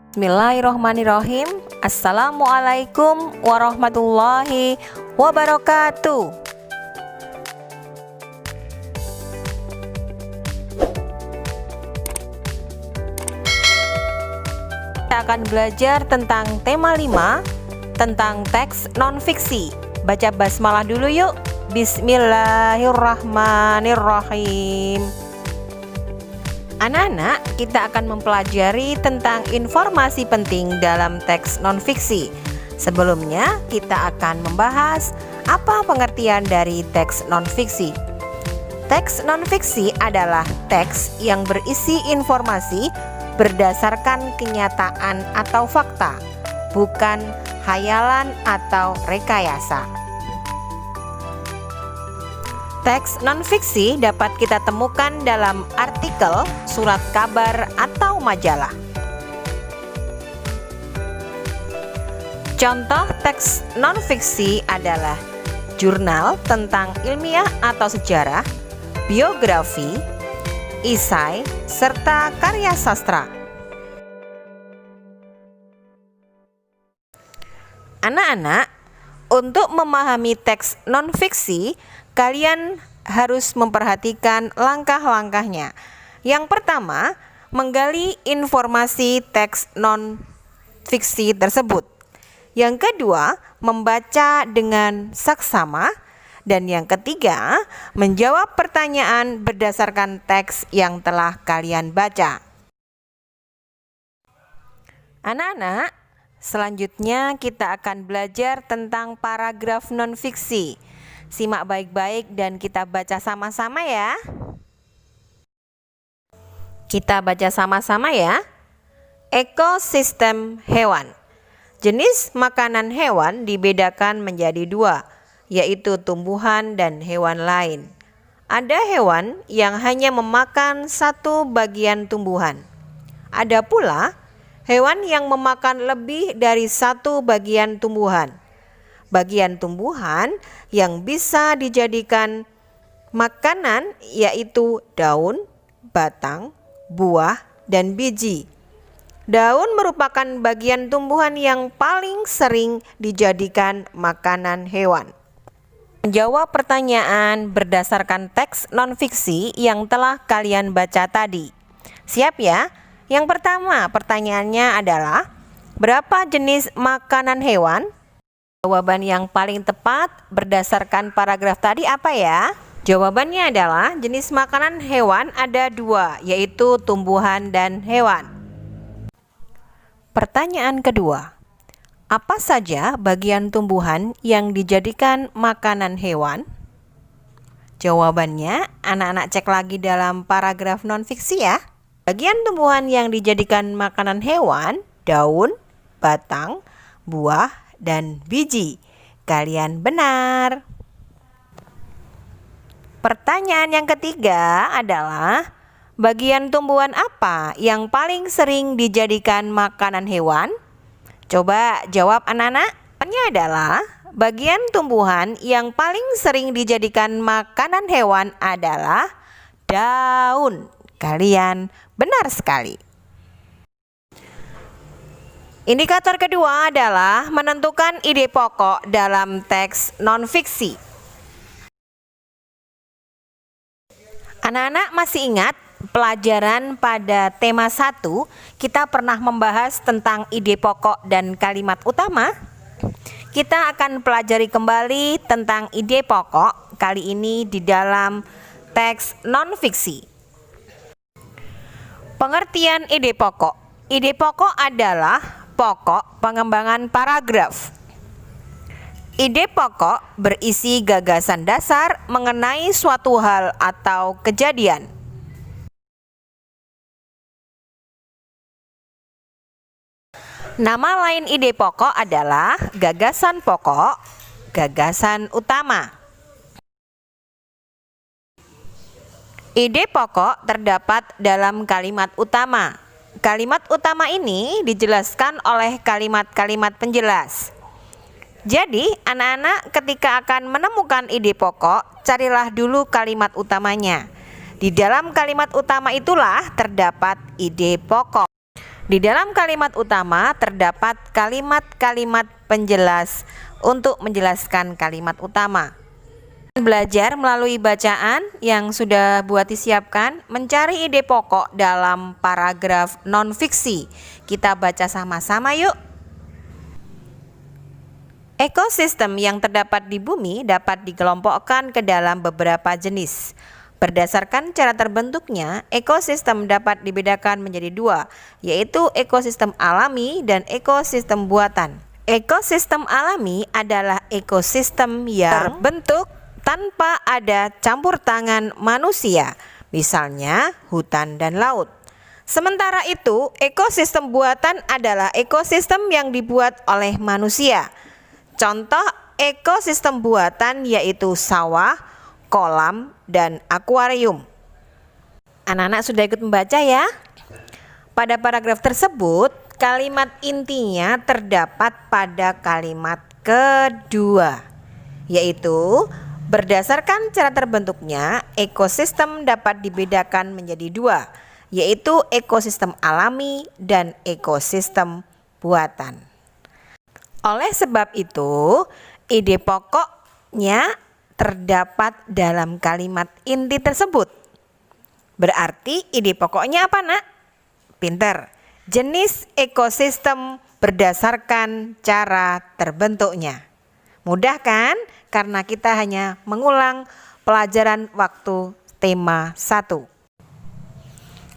Bismillahirrohmanirrohim. Assalamualaikum warahmatullahi wabarakatuh. Kita akan belajar tentang tema 5 tentang teks non-fiksi. Baca basmalah dulu yuk. Bismillahirrahmanirrahim. Anak-anak, kita akan mempelajari tentang informasi penting dalam teks non-fiksi. Sebelumnya, kita akan membahas apa pengertian dari teks non-fiksi. Teks non-fiksi adalah teks yang berisi informasi berdasarkan kenyataan atau fakta, bukan hayalan atau rekayasa. Teks non-fiksi dapat kita temukan dalam artikel, surat kabar, atau majalah. Contoh teks non-fiksi adalah jurnal tentang ilmiah atau sejarah, biografi, esai, serta karya sastra. Anak-anak, untuk memahami teks non-fiksi, kalian harus memperhatikan langkah-langkahnya. Yang pertama, menggali informasi teks non-fiksi tersebut. Yang kedua, membaca dengan saksama. Dan yang ketiga, menjawab pertanyaan berdasarkan teks yang telah kalian baca. Anak-anak, selanjutnya kita akan belajar tentang paragraf non-fiksi. Simak baik-baik dan kita baca sama-sama ya. Kita baca sama-sama ya. Ekosistem hewan. Jenis makanan hewan dibedakan menjadi dua, yaitu tumbuhan dan hewan lain. Ada hewan yang hanya memakan satu bagian tumbuhan. Ada pula hewan yang memakan lebih dari satu bagian tumbuhan. Bagian tumbuhan yang bisa dijadikan makanan yaitu daun, batang, buah, dan biji. Daun merupakan bagian tumbuhan yang paling sering dijadikan makanan hewan. Menjawab pertanyaan berdasarkan teks non-fiksi yang telah kalian baca tadi. Siap ya? Yang pertama, pertanyaannya adalah berapa jenis makanan hewan? Jawaban yang paling tepat berdasarkan paragraf tadi apa ya? Jawabannya adalah jenis makanan hewan ada dua, yaitu tumbuhan dan hewan. Pertanyaan kedua, apa saja bagian tumbuhan yang dijadikan makanan hewan? Jawabannya, anak-anak cek lagi dalam paragraf non-fiksi ya. Bagian tumbuhan yang dijadikan makanan hewan, daun, batang, buah, dan biji. Kalian benar. Pertanyaan yang ketiga adalah bagian tumbuhan apa yang paling sering dijadikan makanan hewan? Coba jawab anak-anak. Jawabannya adalah bagian tumbuhan yang paling sering dijadikan makanan hewan adalah daun. Kalian benar sekali. Indikator kedua adalah menentukan ide pokok dalam teks non-fiksi. Anak-anak masih ingat pelajaran pada tema 1 kita pernah membahas tentang ide pokok dan kalimat utama? Kita akan pelajari kembali tentang ide pokok kali ini di dalam teks non-fiksi. Pengertian ide pokok. Ide pokok adalah pokok pengembangan paragraf. Ide pokok berisi gagasan dasar mengenai suatu hal atau kejadian. Nama lain ide pokok adalah gagasan pokok, gagasan utama. Ide pokok terdapat dalam kalimat utama. Kalimat utama ini dijelaskan oleh kalimat-kalimat penjelas. Jadi, anak-anak ketika akan menemukan ide pokok, carilah dulu kalimat utamanya. Di dalam kalimat utama itulah terdapat ide pokok. Di dalam kalimat utama terdapat kalimat-kalimat penjelas untuk menjelaskan kalimat utama. Belajar melalui bacaan yang sudah buat disiapkan, mencari ide pokok dalam paragraf non-fiksi. Kita baca sama-sama yuk. Ekosistem yang terdapat di bumi dapat dikelompokkan ke dalam beberapa jenis. Berdasarkan cara terbentuknya, ekosistem dapat dibedakan menjadi dua, yaitu ekosistem alami dan ekosistem buatan. Ekosistem alami adalah ekosistem yang terbentuk tanpa ada campur tangan manusia, misalnya hutan dan laut. Sementara itu, ekosistem buatan adalah ekosistem yang dibuat oleh manusia. Contoh ekosistem buatan yaitu sawah, kolam, dan akuarium. Anak-anak sudah ikut membaca ya? Pada paragraf tersebut, kalimat intinya terdapat pada kalimat kedua, yaitu berdasarkan cara terbentuknya, ekosistem dapat dibedakan menjadi dua, yaitu ekosistem alami dan ekosistem buatan. Oleh sebab itu, ide pokoknya terdapat dalam kalimat inti tersebut. Berarti ide pokoknya apa, Nak? Pinter. Jenis ekosistem berdasarkan cara terbentuknya. Mudah kan? Karena kita hanya mengulang pelajaran waktu tema 1.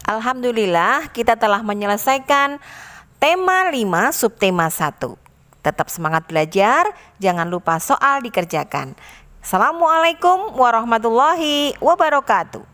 Alhamdulillah kita telah menyelesaikan tema 5 subtema 1. Tetap semangat belajar, jangan lupa soal dikerjakan. Assalamualaikum warahmatullahi wabarakatuh.